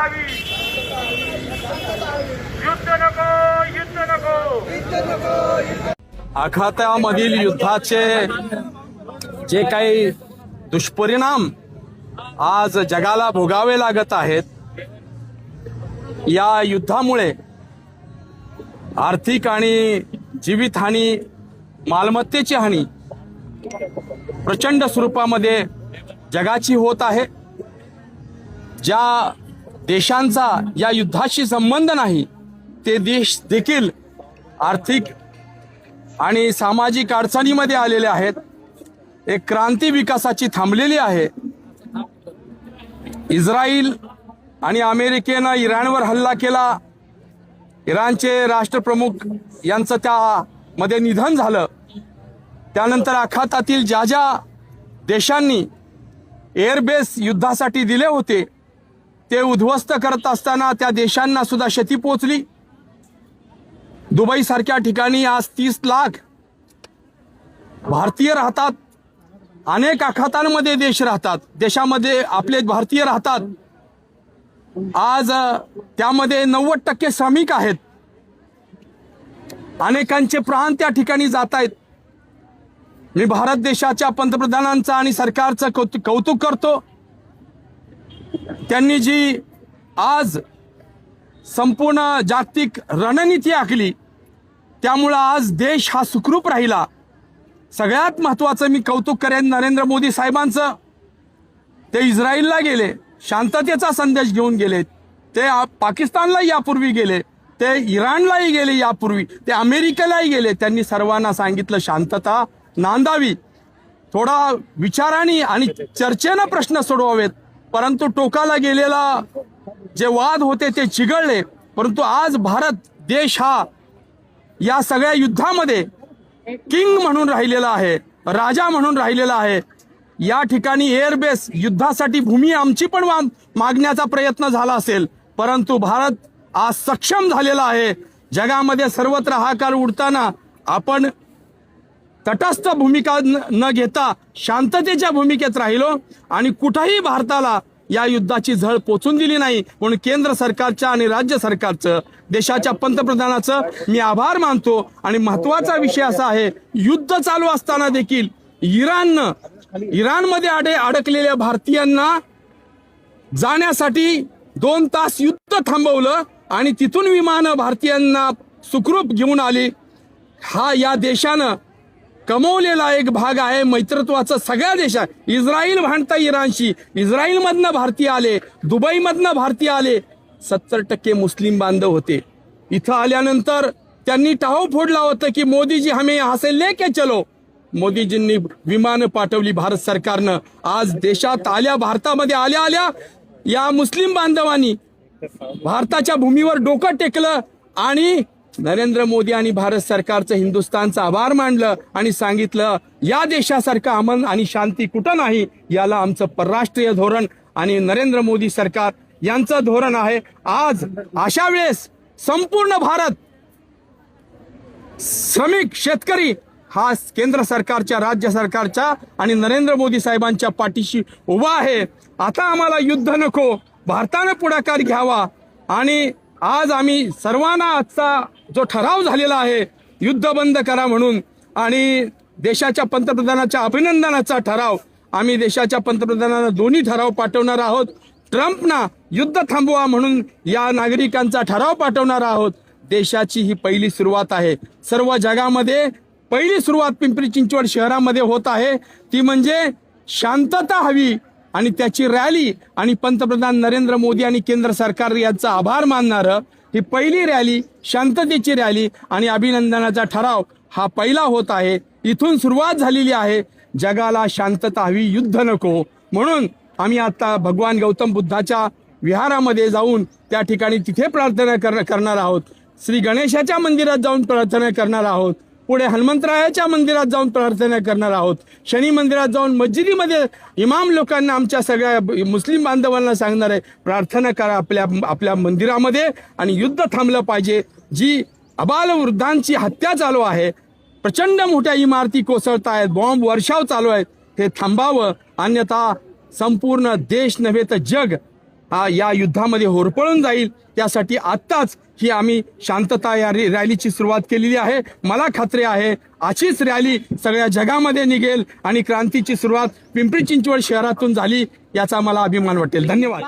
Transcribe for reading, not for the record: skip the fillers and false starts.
शांतता हवी. युद्ध नको, युद्ध नको. आखातामधील युद्धाचे जे काही दुष्परिणाम आज जगाला भोगावे लागत आहेत, या युद्धामुळे आर्थिक आणि जीवितहानी, मालमत्तेची हानी प्रचंड स्वरूपामध्ये जगाची होत आहे. ज्या देशांचा या युद्धाशी संबंध नाही ते देश देखील आर्थिक आणि सामाजिक अडचणीमध्ये आलेले आहेत. एक क्रांती विकासाची थांबलेली आहे. इस्रायल आणि अमेरिकेनं इराणवर हल्ला केला. इराणचे राष्ट्रप्रमुख यांचं त्यामध्ये निधन झालं. त्यानंतर आखातातील ज्या ज्या देशांनी एअरबेस युद्धासाठी दिले होते ते उद्ध्वस्त करत असताना त्या देशांना सुद्धा क्षती पोचली. दुबई सारख्या ठिकाणी आज 30 लाख भारतीय राहतात. अनेक आखातांमध्ये देश राहतात, देशामध्ये आपले भारतीय राहतात. आज त्यामध्ये 90% श्रमिक आहेत. अनेकांचे प्राण त्या ठिकाणी जात आहेत. मी भारत देशाच्या पंतप्रधानांचं आणि सरकारचं कौतुक करतो. त्यांनी जी आज संपूर्ण जागतिक रणनीती आखली त्यामुळं आज देश हा सुखरूप राहिला. सगळ्यात महत्त्वाचं मी कौतुक करेन नरेंद्र मोदी साहेबांचं. ते इस्रायलला गेले, शांततेचा संदेश घेऊन गेले. ते पाकिस्तानला यापूर्वी गेले, ते इराणलाही गेले यापूर्वी, ते अमेरिकेलाही गेले. त्यांनी सर्वांना सांगितलं शांतता नांदावी, थोडा विचाराने आणि चर्चेनं प्रश्न सोडवावेत. परंतु टोकाला गेलेला जे वाद होते ते चिघळले. परंतु आज भारत देश हा या सगळ्या युद्धामध्ये किंग म्हणून राहिलेला आहे, राजा म्हणून राहिलेला आहे. या ठिकाणी एअरबेस युद्धासाठी भूमी आमची पण मागण्याचा प्रयत्न झाला असेल, परंतु भारत आज सक्षम झालेला आहे. जगामध्ये सर्वत्र हाहाकार उडताना आपण तटस्थ भूमिका न घेता शांततेच्या भूमिकेत राहिलो आणि कुठेही भारताला या युद्धाची झळ पोचून दिली नाही. म्हणून केंद्र सरकारच्या आणि राज्य सरकारचं, देशाच्या पंतप्रधानाचं मी आभार मानतो. आणि महत्वाचा विषय असा आहे, युद्ध चालू असताना देखील इराणमध्ये अडकलेल्या भारतीयांना जाण्यासाठी 2 तास युद्ध थांबवलं आणि तिथून विमानं भारतीयांना सुखरूप घेऊन आली. हा या देशानं कमवलेला एक भाग आहे मैत्रत्वाचा. सगळ्या देशात इस्रायल भांडता इराणशी, इस्रायलमधनं भारतीय आले, दुबईमधनं भारतीय आले. 70% मुस्लिम बांधव होते. इथं आल्यानंतर त्यांनी टाहो फोडला होता की मोदीजी हमें यहाँ से लेके चलो. मोदीजींनी विमानं पाठवली भारत सरकारनं. आज देशात भारतामध्ये आल्या या मुस्लिम बांधवांनी भारताच्या भूमीवर डोकं टेकलं आणि नरेंद्र मोदी आणि भारत सरकारचं हिंदुस्थानचं आभार मानलं आणि सांगितलं या देशासारखं अमन आणि शांती कुठं नाही. याला आमचं परराष्ट्रीय धोरण आणि नरेंद्र मोदी सरकार यांचं धोरण आहे. आज अशा वेळेस संपूर्ण भारत, श्रमिक, शेतकरी हा केंद्र सरकारच्या, राज्य सरकारच्या आणि नरेंद्र मोदी साहेबांच्या पाठीशी उभा आहे. आता आम्हाला युद्ध नको, भारतानं पुढाकार घ्यावा. आणि आज आम्ही सर्वांना आजचा जो ठराव झालेला आहे युद्ध बंद करा म्हणून, आणि देशाच्या पंतप्रधानाच्या अभिनंदनाचा ठराव, आम्ही देशाच्या पंतप्रधानांना दोन्ही ठराव पाठवणार आहोत. ट्रम्पना युद्ध थांबवा म्हणून या नागरिकांचा ठराव पाठवणार आहोत. देशाची ही पहिली सुरुवात आहे. सर्व जगामध्ये पहिली सुरुवात पिंपरी चिंचवड शहरामध्ये होत आहे. ती म्हणजे शांतता हवी आणि त्याची रॅली आणि पंतप्रधान नरेंद्र मोदी आणि केंद्र सरकार यांचा आभार मानणारं ही पहिली रॅली, शांततेची रॅली आणि अभिनंदनाचा ठराव हा पहिला होत आहे. इथून सुरुवात झालेली आहे. जगाला शांतता हवी, युद्ध नको. म्हणून आम्ही आता भगवान गौतम बुद्धाच्या विहारामध्ये जाऊन त्या ठिकाणी तिथे प्रार्थना करणार आहोत. श्री गणेशाच्या मंदिरात जाऊन प्रार्थना करणार आहोत. पुढे हनुमंतरायाच्या मंदिरात जाऊन प्रार्थना करणार आहोत. शनी मंदिरात जाऊन मस्जिदीमध्ये इमाम लोकांना, आमच्या सगळ्या मुस्लिम बांधवांना सांगणार आहे प्रार्थना करा आपल्या मंदिरामध्ये आणि युद्ध थांबलं पाहिजे. जी अबालवृद्धांची हत्या चालू आहे, प्रचंड मोठ्या इमारती कोसळत आहेत, बॉम्ब वर्षाव चालू आहेत, हे थांबावं. अन्यथा संपूर्ण देश नव्हे तर जग या युद्धामध्ये होरपळून जाईल, त्यासाठी आत्ताच ही आम्ही शांतता या रॅलीची सुरुवात केलेली आहे. मला खात्री आहे अशीच रॅली सगळ्या जगामध्ये निघेल आणि क्रांतीची सुरुवात पिंपरी चिंचवड शहरातून झाली याचा मला अभिमान वाटेल. धन्यवाद.